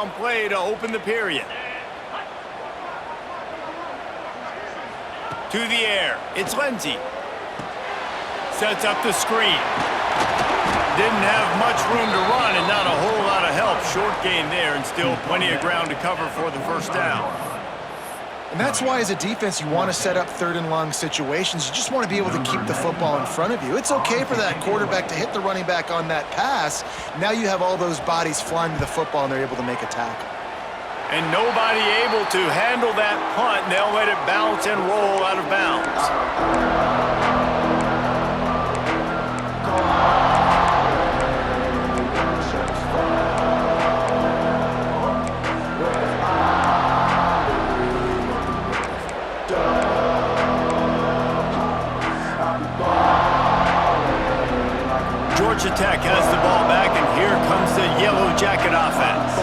down play to open the period. To the air, it's Lindsey. Sets up the screen. Didn't have much room to run and not a whole lot of help. Short gain there and still plenty of ground to cover for the first down. And that's why as a defense you want to set up third and long situations. You just want to be able to keep the football in front of you. It's okay for that quarterback to hit the running back on that pass. Now you have all those bodies flying to the football and they're able to make a tackle. And nobody able to handle that punt, and they'll let it bounce and roll out of bounds. Georgia Tech has the ball back, and here comes the Yellow Jacket offense.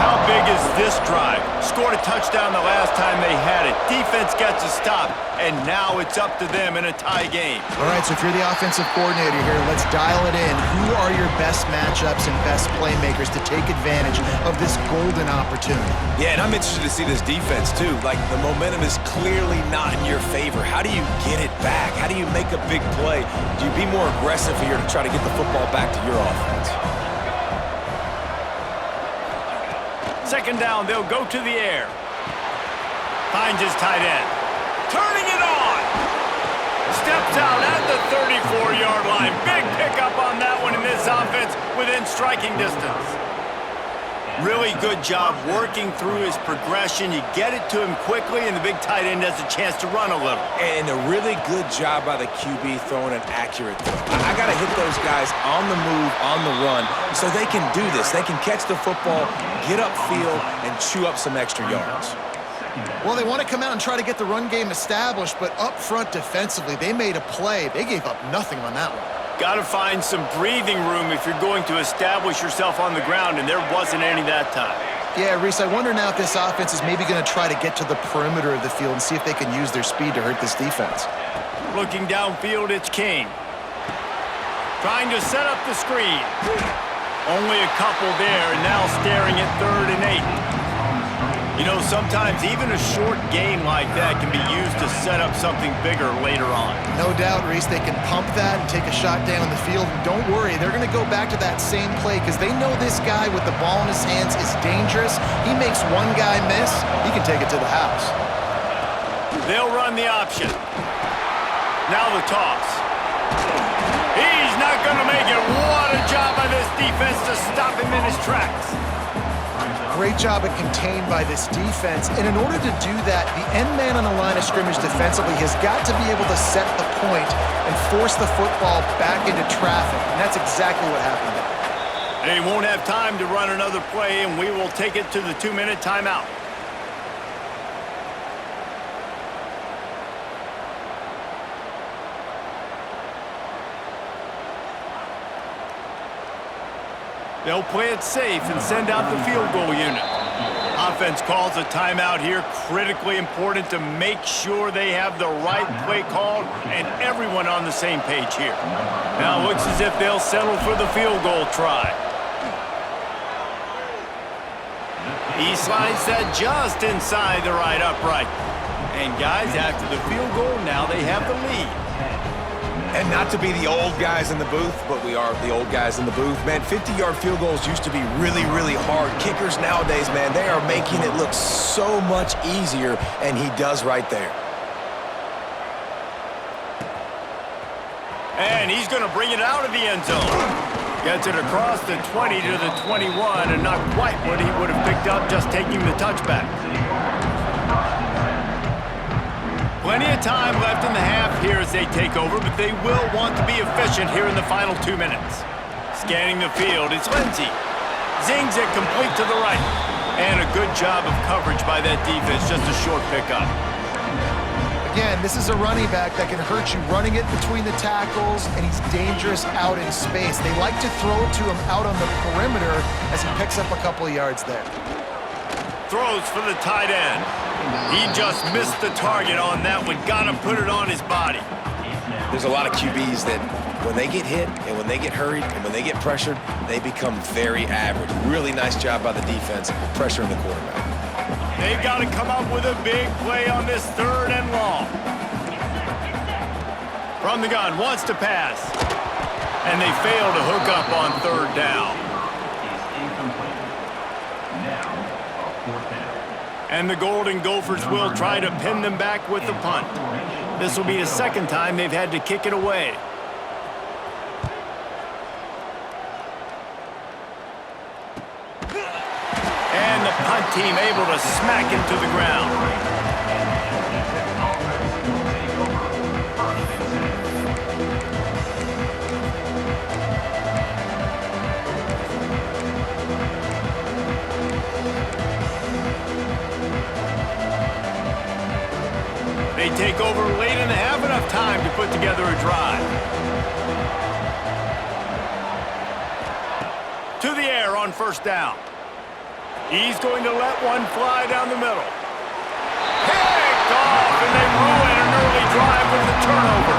How big is this drive? Scored a touchdown the last time they had it. Defense gets a stop, and now it's up to them in a tie game. All right, so if you're the offensive coordinator here, let's dial it in. Who are your best matchups and best playmakers to take advantage of this golden opportunity? Yeah, and I'm interested to see this defense, too. Like, the momentum is clearly not in your favor. How do you get it back? How do you make a big play? Do you be more aggressive here to try to get the football back to your offense? Second down, they'll go to the air. Finds his tight end. Turning it on. Steps out at the 34-yard line. Big pickup on that one in this offense within striking distance. Really good job working through his progression. You get it to him quickly, and the big tight end has a chance to run a little. And a really good job by the QB throwing an accurate throw. I got to hit those guys on the move, on the run, so they can do this. They can catch the football, get upfield, and chew up some extra yards. Well, they want to come out and try to get the run game established, but up front defensively, they made a play. They gave up nothing on that one. Got to find some breathing room if you're going to establish yourself on the ground, and there wasn't any that time. Yeah, Reese, I wonder now if this offense is maybe going to try to get to the perimeter of the field and see if they can use their speed to hurt this defense. Looking downfield, it's King. Trying to set up the screen. Only a couple there, and now staring at 3rd and 8. You know, sometimes even a short game like that can be used to set up something bigger later on. No doubt, Reese, they can pump that and take a shot down the field. And don't worry, they're going to go back to that same play because they know this guy with the ball in his hands is dangerous. He makes one guy miss, he can take it to the house. They'll run the option. Now the toss. He's not going to make it. What a job by this defense to stop him in his tracks. Great job at contained by this defense. And in order to do that, the end man on the line of scrimmage defensively has got to be able to set the point and force the football back into traffic. And that's exactly what happened there. They won't have time to run another play, and we will take it to the 2-minute timeout. They'll play it safe and send out the field goal unit. Offense calls a timeout here. Critically important to make sure they have the right play called and everyone on the same page here. Now it looks as if they'll settle for the field goal try. He slides that just inside the right upright. And guys, after the field goal, now they have the lead. And not to be the old guys in the booth, but we are the old guys in the booth. Man, 50-yard field goals used to be really, really hard. Kickers nowadays, man, they are making it look so much easier, and he does right there. And he's going to bring it out of the end zone. Gets it across the 20 to the 21, and not quite what he would have picked up just taking the touchback. Plenty of time left in the half here as they take over, but they will want to be efficient here in the final 2 minutes. Scanning the field, it's Lindsey. Zings it complete to the right. And a good job of coverage by that defense, just a short pickup. Again, this is a running back that can hurt you running it between the tackles, and he's dangerous out in space. They like to throw it to him out on the perimeter as he picks up a couple of yards there. Throws for the tight end. He just missed the target on that one. Got to put it on his body. There's a lot of QBs that when they get hit and when they get hurried and when they get pressured, they become very average. Really nice job by the defense pressuring the quarterback. They've got to come up with a big play on this 3rd and long. From the gun, wants to pass. And they fail to hook up on 3rd down. And the Golden Gophers will try to pin them back with the punt. This will be the 2nd time they've had to kick it away. And the punt team able to smack it to the ground. They take over late and have enough time to put together a drive. To the air on 1st down. He's going to let one fly down the middle. Picked off, and they ruin an early drive with the turnover.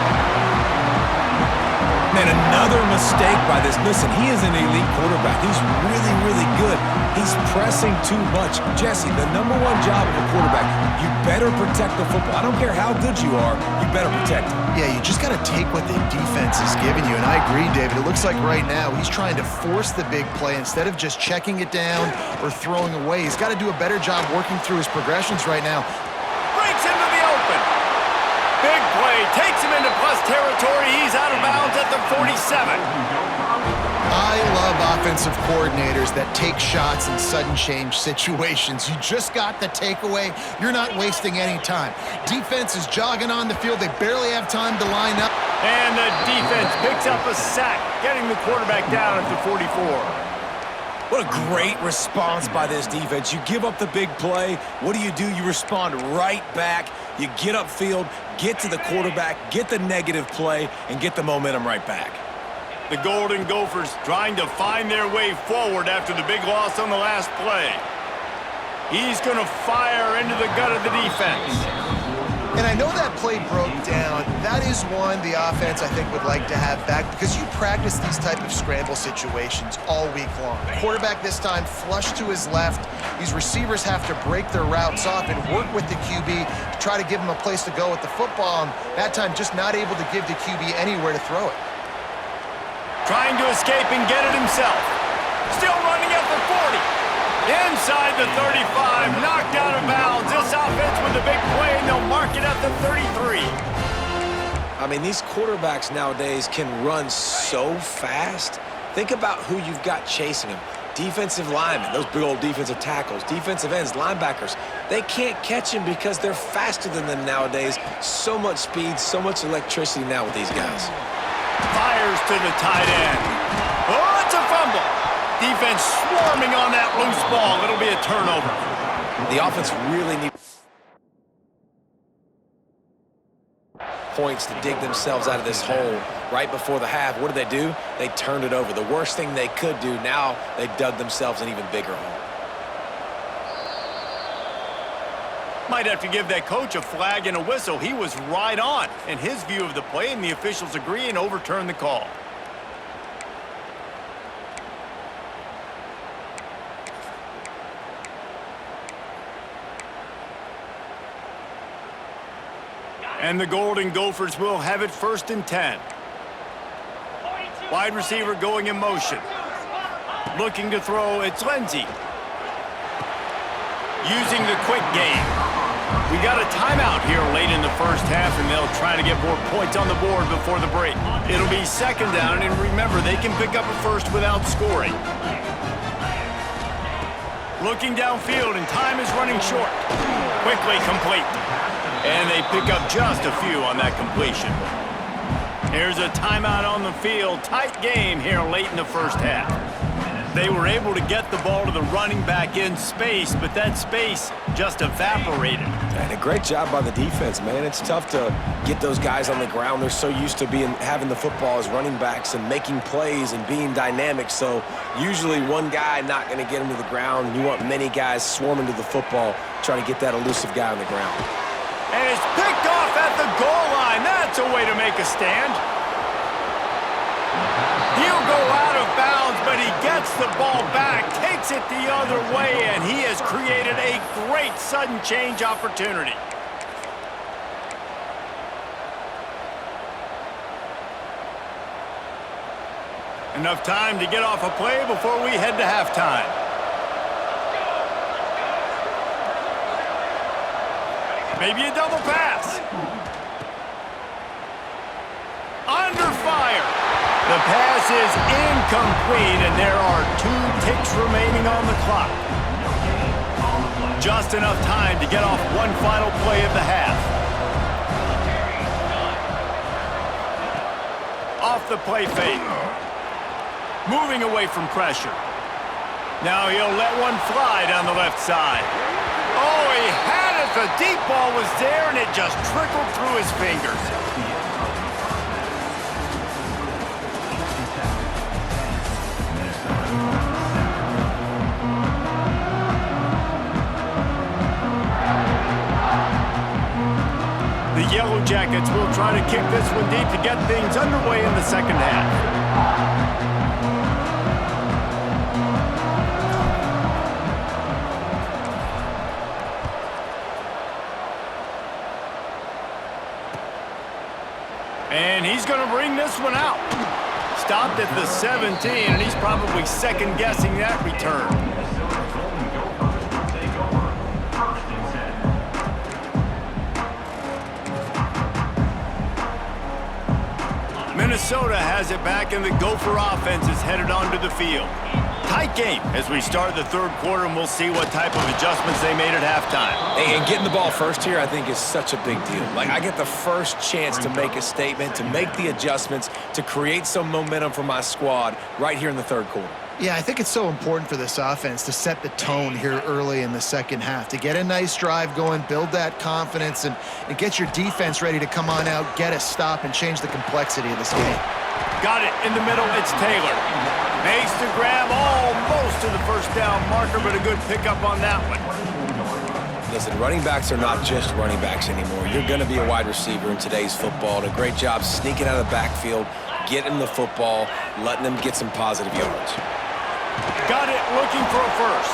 Man, another mistake by this. Listen, he is an elite quarterback. He's really, really good. He's pressing too much. Jesse, the #1 job of a quarterback, you better protect the football. I don't care how good you are, you better protect it. Yeah, you just got to take what the defense is giving you, and I agree, David. It looks like right now he's trying to force the big play instead of just checking it down or throwing away. He's got to do a better job working through his progressions right now. Breaks into the open. Big play, takes him into plus territory. He's out of bounds at the 47. I love offensive coordinators that take shots in sudden change situations. You just got the takeaway. You're not wasting any time. Defense is jogging on the field. They barely have time to line up. And the defense picks up a sack, getting the quarterback down at the 44. What a great response by this defense. You give up the big play. What do? You respond right back. You get upfield, get to the quarterback, get the negative play, and get the momentum right back. The Golden Gophers trying to find their way forward after the big loss on the last play. He's going to fire into the gut of the defense. And I know that play broke down. That is one the offense, I think, would like to have back because you practice these type of scramble situations all week long. Quarterback this time flush to his left. These receivers have to break their routes off and work with the QB to try to give him a place to go with the football. And that time just not able to give the QB anywhere to throw it. Trying to escape and get it himself. Still running at the 40. Inside the 35, knocked out of bounds. This offense with the big play, and they'll mark it at the 33. I mean, these quarterbacks nowadays can run so fast. Think about who you've got chasing them. Defensive linemen, those big old defensive tackles, defensive ends, linebackers. They can't catch him because they're faster than them nowadays. So much speed, so much electricity now with these guys. Fires to the tight end. Oh, it's a fumble. Defense swarming on that loose ball. It'll be a turnover. The offense really needs points to dig themselves out of this hole right before the half. What do? They turned it over. The worst thing they could do, now they dug themselves an even bigger hole. Might have to give that coach a flag and a whistle. He was right on in his view of the play, and the officials agree and overturn the call. And the Golden Gophers will have it 1st and 10. Wide receiver going in motion. Looking to throw, it's Lindsey. Using the quick game. We got a timeout here late in the first half, and they'll try to get more points on the board before the break. It'll be 2nd down, and remember, they can pick up a first without scoring. Looking downfield, and time is running short. Quickly complete. And they pick up just a few on that completion. Here's a timeout on the field. Tight game here late in the first half. They were able to get the ball to the running back in space, but that space just evaporated. And a great job by the defense, man. It's tough to get those guys on the ground. They're so used to having the football as running backs and making plays and being dynamic. So usually one guy not going to get him to the ground. You want many guys swarming to the football, trying to get that elusive guy on the ground. And it's picked off at the goal line. That's a way to make a stand. go out of bounds, but he gets the ball back, takes it the other way, and he has created a great sudden change opportunity. Enough time to get off a play before we head to halftime. Maybe a double pass. Under fire. The pass is incomplete, and there are 2 ticks remaining on the clock. Just enough time to get off one final play of the half. Off the play fake. Moving away from pressure. Now he'll let one fly down the left side. Oh, he had it. The deep ball was there, and it just trickled through his fingers. The Yellow Jackets will try to kick this one deep to get things underway in the second half. And he's going to bring this one out. Stopped at the 17, and he's probably second-guessing that return. Minnesota has it back, and the Gopher offense is headed onto the field. Tight game as we start the third quarter, and we'll see what type of adjustments they made at halftime. And getting the ball first here, I think, is such a big deal. Like, I get the first chance to make a statement, to make the adjustments, to create some momentum for my squad right here in the third quarter. Yeah, I think it's so important for this offense to set the tone here early in the second half, to get a nice drive going, build that confidence, and get your defense ready to come on out, get a stop, and change the complexity of this game. Got it in the middle. It's Taylor. Makes the grab almost to the first down marker, but a good pickup on that one. Listen, running backs are not just running backs anymore. You're going to be a wide receiver in today's football. And a great job sneaking out of the backfield, getting the football, letting them get some positive yards. Got it, looking for a first.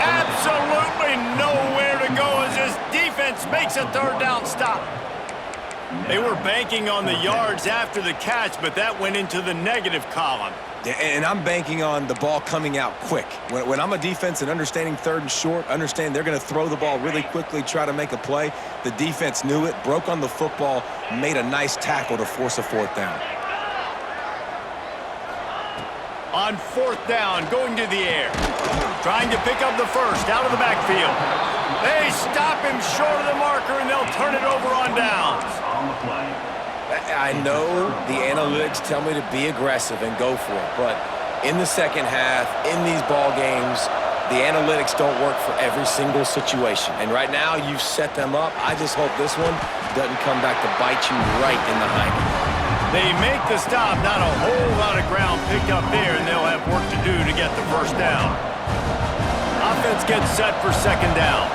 Absolutely nowhere to go as this defense makes a third down stop. They were banking on the yards after the catch, but that went into the negative column. And I'm banking on the ball coming out quick. When I'm a defense and understanding third and short, understand they're going to throw the ball really quickly, try to make a play. The defense knew it, broke on the football, made a nice tackle to force a fourth down. On fourth down, going to the air. Trying to pick up the first out of the backfield. They stop him short of the marker, and they'll turn it over on downs. I know the analytics tell me to be aggressive and go for it, but in the second half, in these ball games, the analytics don't work for every single situation. And right now, you've set them up. I just hope this one doesn't come back to bite you right in the hind. They make the stop, not a whole lot of ground picked up there, and they'll have work to do to get the first down. Offense gets set for second down.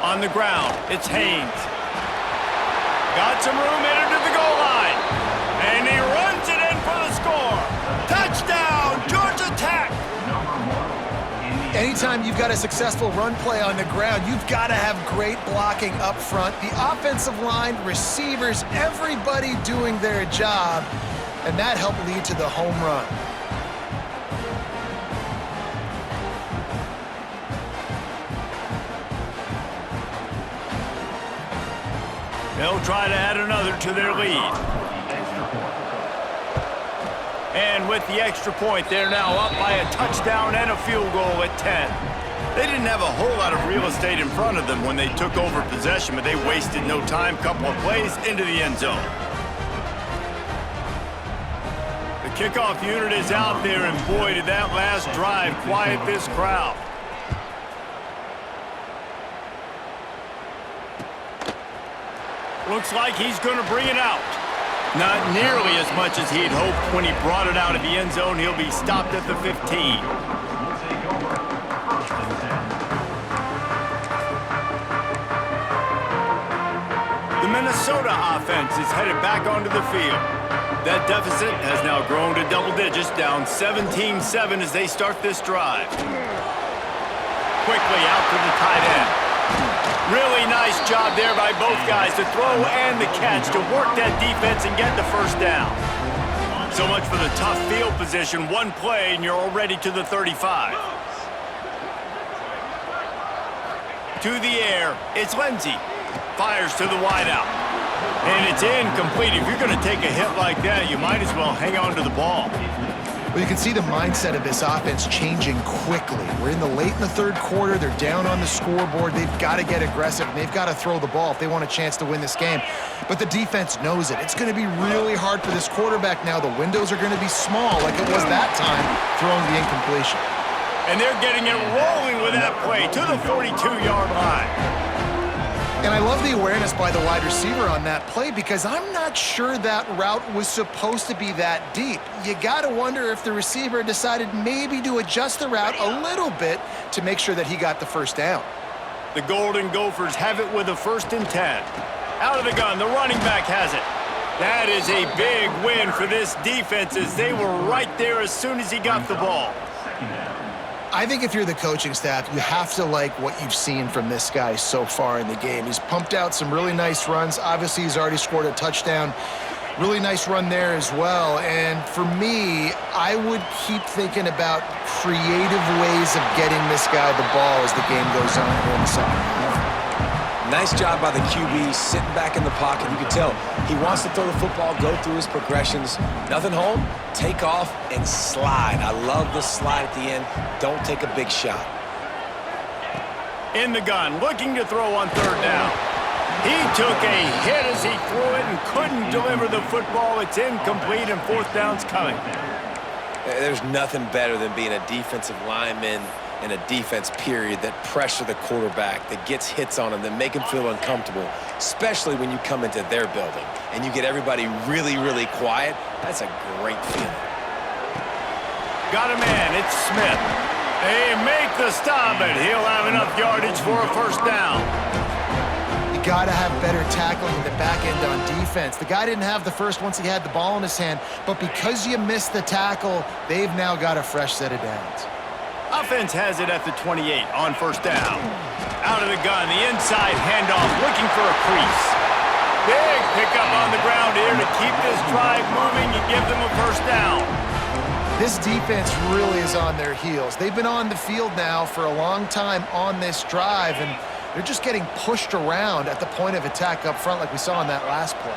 On the ground, it's Haynes. Got some room, entered to the goal line. And he runs it in for the score. Touchdown, Georgia Tech. Anytime you've got a successful run play on the ground, you've got to have great blocking up front. The offensive line, receivers, everybody doing their job, and that helped lead to the home run. They'll try to add another to their lead. And with the extra point, they're now up by a touchdown and a field goal at 10. They didn't have a whole lot of real estate in front of them when they took over possession, but they wasted no time. Couple of plays into the end zone. The kickoff unit is out there, and boy, did that last drive quiet this crowd. Looks like he's going to bring it out. Not nearly as much as he'd hoped when he brought it out of the end zone. He'll be stopped at the 15. Minnesota offense is headed back onto the field. That deficit has now grown to double digits, down 17-7 as they start this drive. Quickly out to the tight end. Really nice job there by both guys to throw and the catch to work that defense and get the first down. So much for the tough field position. One play and you're already to the 35. To the air, it's Lindsey. Fires to the wideout. And it's incomplete. If you're going to take a hit like that, you might as well hang on to the ball. Well, you can see the mindset of this offense changing quickly. We're late in the third quarter. They're down on the scoreboard. They've got to get aggressive, and they've got to throw the ball if they want a chance to win this game. But the defense knows it. It's going to be really hard for this quarterback now. The windows are going to be small like it was that time throwing the incompletion. And they're getting it rolling with that play to the 42-yard line. And I love the awareness by the wide receiver on that play because I'm not sure that route was supposed to be that deep. You got to wonder if the receiver decided maybe to adjust the route a little bit to make sure that he got the first down. The Golden Gophers have it with a 1st and 10. Out of the gun, the running back has it. That is a big win for this defense as they were right there as soon as he got the ball. I think if you're the coaching staff, you have to like what you've seen from this guy so far in the game. He's pumped out some really nice runs. Obviously, he's already scored a touchdown. Really nice run there as well. And for me, I would keep thinking about creative ways of getting this guy the ball as the game goes on here in the second half. Nice job by the QB, sitting back in the pocket. You can tell he wants to throw the football, go through his progressions. Nothing home, take off, and slide. I love the slide at the end. Don't take a big shot. In the gun, looking to throw on 3rd down. He took a hit as he threw it and couldn't deliver the football. It's incomplete, and 4th down's coming. There's nothing better than being a defensive lineman in a defense period that pressure the quarterback, that gets hits on him, that make him feel uncomfortable, especially when you come into their building and you get everybody really, really quiet. That's a great feeling. Got a man, it's Smith. They make the stop, and he'll have enough yardage for a 1st down. You got to have better tackling in the back end on defense. The guy didn't have the first once he had the ball in his hand, but because you missed the tackle, they've now got a fresh set of downs. Offense has it at the 28 on 1st down. Out of the gun, the inside handoff, looking for a crease. Big pickup on the ground here to keep this drive moving and give them a 1st down. This defense really is on their heels. They've been on the field now for a long time on this drive, and they're just getting pushed around at the point of attack up front like we saw in that last play.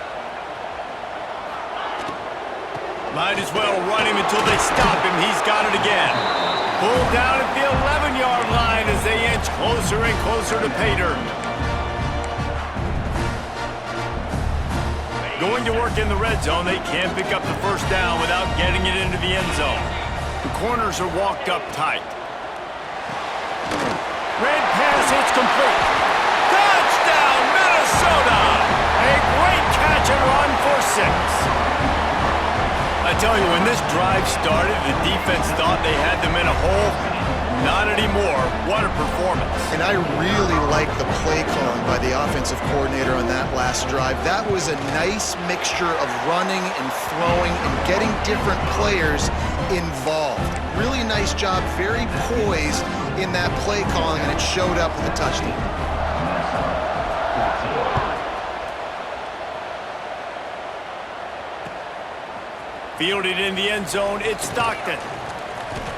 Might as well run him until they stop him. He's got it again. Pulled down at the 11-yard line as they inch closer and closer to pay dirt. Going to work in the red zone, they can't pick up the 1st down without getting it into the end zone. The corners are walked up tight. Red pass, it's complete. Touchdown, Minnesota! A great catch and run for 6. I tell you, when this drive started, the defense thought they had them in a hole. Not anymore. What a performance. And I really like the play calling by the offensive coordinator on that last drive. That was a nice mixture of running and throwing and getting different players involved. Really nice job, very poised in that play calling, and it showed up with a touchdown. Fielded in the end zone, it's Stockton.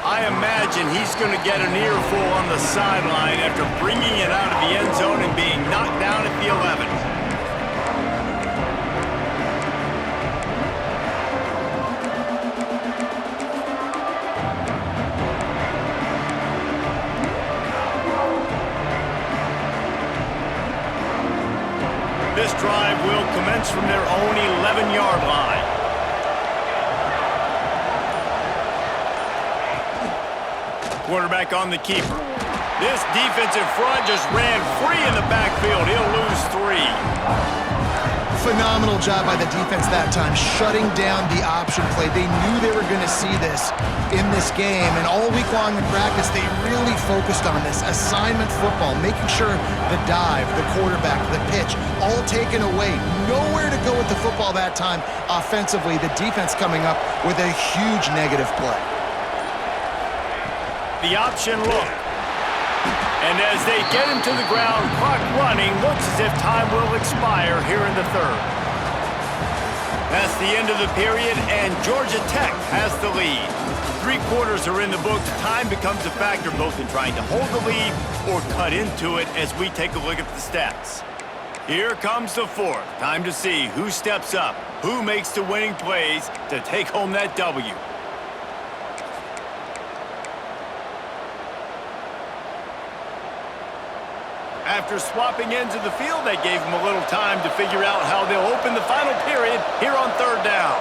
I imagine he's going to get an earful on the sideline after bringing it out of the end zone and being knocked down at the 11. This drive will commence from their own 11-yard line. Quarterback on the keeper. This defensive front just ran free in the backfield. He'll lose 3. Phenomenal job by the defense that time, shutting down the option play. They knew they were going to see this in this game, and all week long in practice, they really focused on this assignment football, making sure the dive, the quarterback, the pitch, all taken away. Nowhere to go with the football that time offensively. The defense coming up with a huge negative play. The option look. And as they get him to the ground, clock running, looks as if time will expire here in the third. That's the end of the period, and Georgia Tech has the lead. 3 quarters are in the books. Time becomes a factor both in trying to hold the lead or cut into it as we take a look at the stats. Here comes the fourth. Time to see who steps up, who makes the winning plays to take home that W. After swapping ends of the field, that gave them a little time to figure out how they'll open the final period here on third down.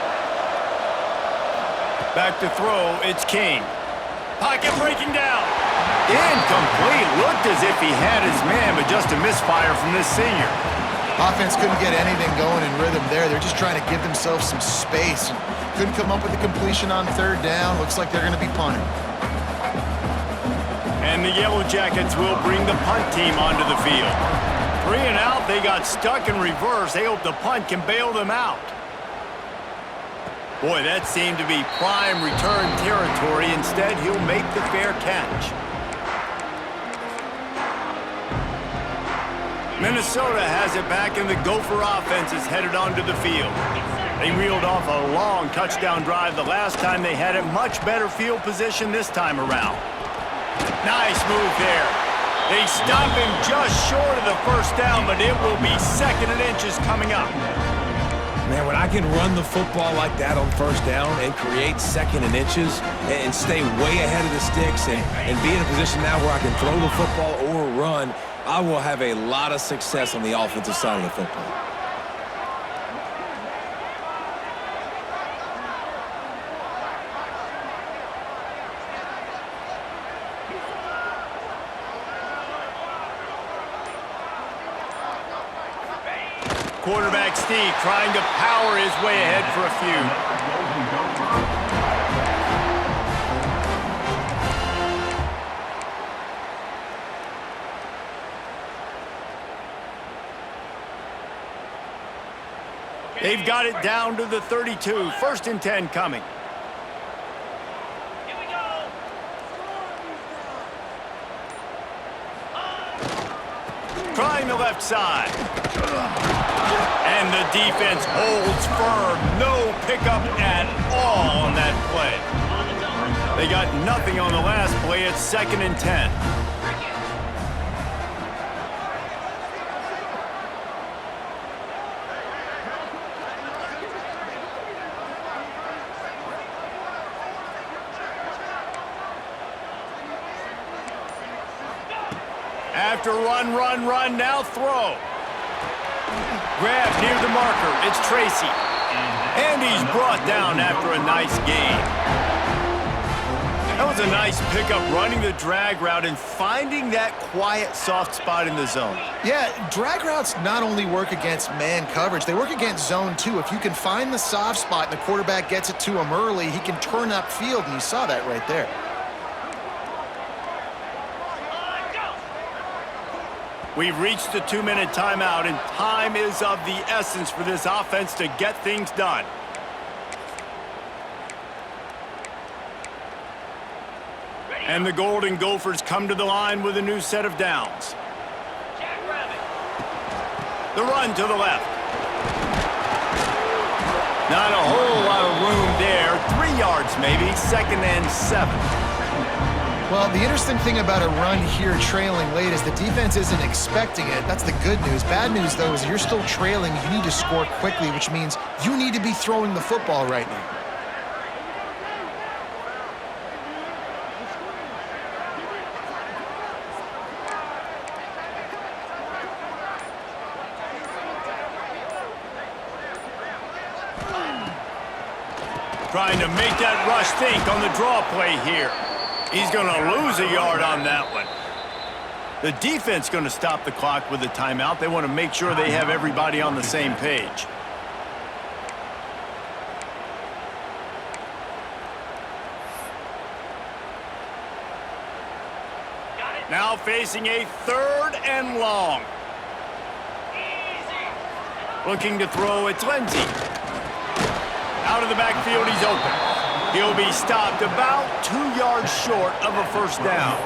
Back to throw, it's King. Pocket breaking down. Incomplete. Looked as if he had his man, but just a misfire from this senior. Offense couldn't get anything going in rhythm there. They're just trying to give themselves some space. Couldn't come up with a completion on third down. Looks like they're going to be punting. And the Yellow Jackets will bring the punt team onto the field. 3 and out, they got stuck in reverse. They hope the punt can bail them out. Boy, that seemed to be prime return territory. Instead, he'll make the fair catch. Minnesota has it back, and the Gopher offense is headed onto the field. They reeled off a long touchdown drive the last time they had it. Much better field position this time around. Nice move there. They stop him just short of the first down, but it will be 2nd and inches coming up. Man, when I can run the football like that on first down and create 2nd and inches and stay way ahead of the sticks and be in a position now where I can throw the football or run, I will have a lot of success on the offensive side of the football. Quarterback Steve trying to power his way ahead for a few. They've got it down to the 32. 1st and 10 coming. Here we go. Trying the left side. And the defense holds firm. No pickup at all on that play. They got nothing on the last play. It's 2nd and 10. After run, now throw. Grab near the marker, it's Tracy. And he's brought down after a nice gain. That was a nice pickup, running the drag route and finding that quiet, soft spot in the zone. Yeah, drag routes not only work against man coverage, they work against zone too. If you can find the soft spot and the quarterback gets it to him early, he can turn upfield, and you saw that right there. We've reached the 2-minute timeout, and time is of the essence for this offense to get things done. And the Golden Gophers come to the line with a new set of downs. The run to the left. Not a whole lot of room there. 3 yards maybe, 2nd and 7. Well, the interesting thing about a run here trailing late is the defense isn't expecting it. That's the good news. Bad news, though, is you're still trailing. You need to score quickly, which means you need to be throwing the football right now. Trying to make that rush think on the draw play here. He's going to lose a yard on that one. The defense going to stop the clock with a timeout. They want to make sure they have everybody on the same page. Now facing a 3rd and long. Looking to throw, it's Lindsey. Out of the backfield, he's open. He'll be stopped about 2 yards short of a first down.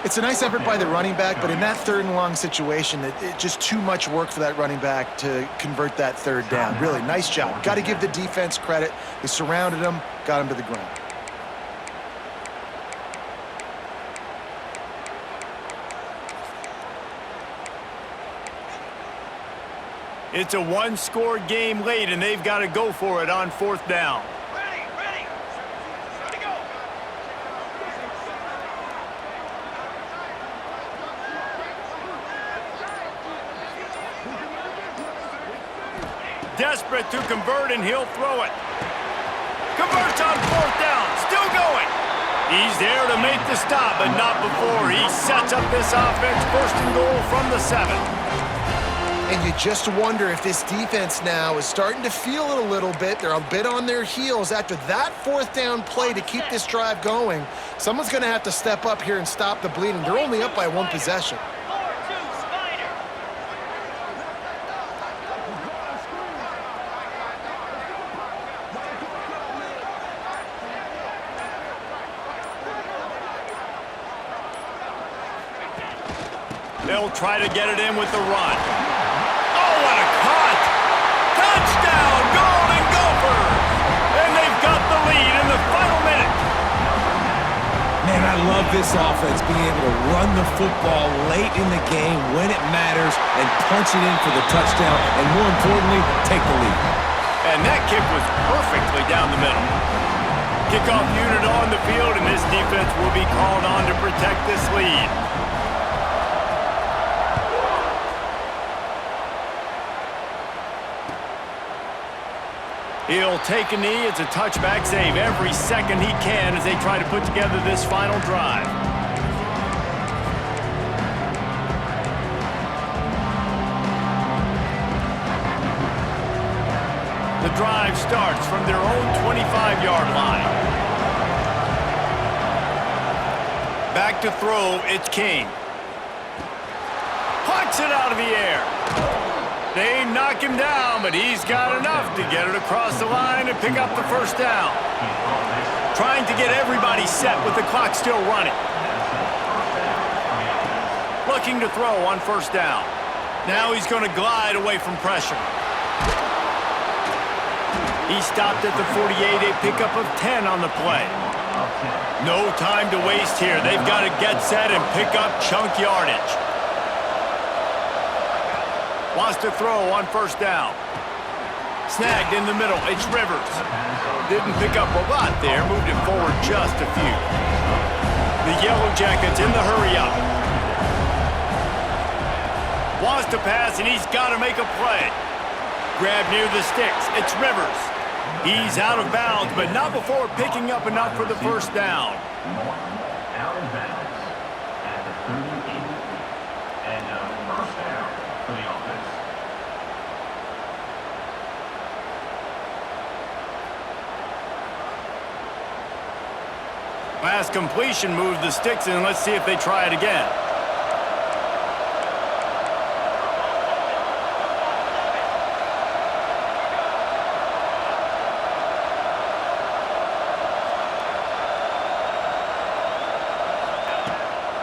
It's a nice effort by the running back, but in that 3rd and long situation, it's just too much work for that running back to convert that 3rd down. Really, nice job. Got to give the defense credit. They surrounded him, got him to the ground. It's a 1-score game late, and they've got to go for it on 4th down. Ready to go. Desperate to convert, and he'll throw it. Converts on 4th down, still going. He's there to make the stop, but not before he sets up this offense. 1st and goal from the 7. And you just wonder if this defense now is starting to feel it a little bit. They're a bit on their heels after that 4th down play to keep this drive going. Someone's going to have to step up here and stop the bleeding. They're only up by 1 possession. 4-2 Spider. They'll try to get it in with the run. Oh, what a cut! Touchdown, Golden Gophers! And they've got the lead in the final minute. Man, I love this offense being able to run the football late in the game when it matters and punch it in for the touchdown, and more importantly, take the lead. And that kick was perfectly down the middle. Kickoff unit on the field, and this defense will be called on to protect this lead. He'll take a knee. It's a touchback save every second he can as they try to put together this final drive. The drive starts from their own 25-yard line. Back to throw, it's King. Plucks it out of the air. They knock him down, but he's got enough to get it across the line and pick up the first down. Trying to get everybody set with the clock still running. Looking to throw on first down. Now he's going to glide away from pressure. He stopped at the 48, a pickup of 10 on the play. No time to waste here. They've got to get set and pick up chunk yardage. Wants to throw on first down. Snagged in the middle. It's Rivers. Didn't pick up a lot there. Moved it forward just a few. The Yellow Jackets in the hurry-up. Wants to pass, and he's got to make a play. Grab near the sticks. It's Rivers. He's out of bounds, but not before picking up enough for the first down. Out of bounds at the 38. And first down for the offense. Last completion moved the sticks in. Let's see if they try it again.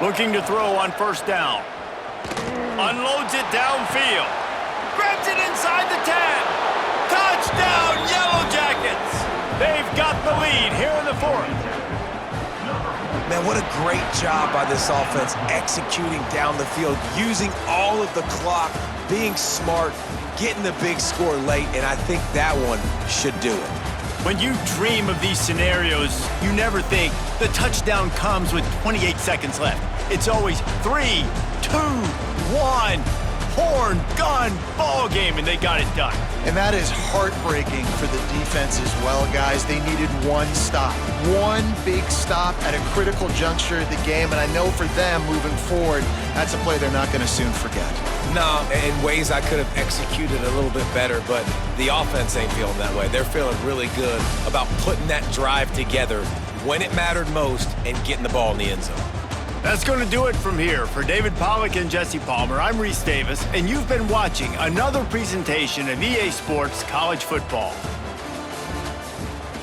Looking to throw on first down. Unloads it downfield. Grabs it inside the 10. Touchdown, Yellow Jackets! They've got the lead here in the 4th. Man, what a great job by this offense executing down the field, using all of the clock, being smart, getting the big score late, and I think that one should do it. When you dream of these scenarios, you never think the touchdown comes with 28 seconds left. It's always 3, 2, 1, horn, gun, ball game, and they got it done. And that is heartbreaking for the defense as well, guys. They needed one stop, one big stop at a critical juncture of the game, and I know for them moving forward, that's a play they're not going to soon forget. No, in ways I could have executed a little bit better, but the offense ain't feeling that way. They're feeling really good about putting that drive together when it mattered most and getting the ball in the end zone. That's going to do it from here. For David Pollack and Jesse Palmer, I'm Reese Davis, and you've been watching another presentation of EA Sports College Football.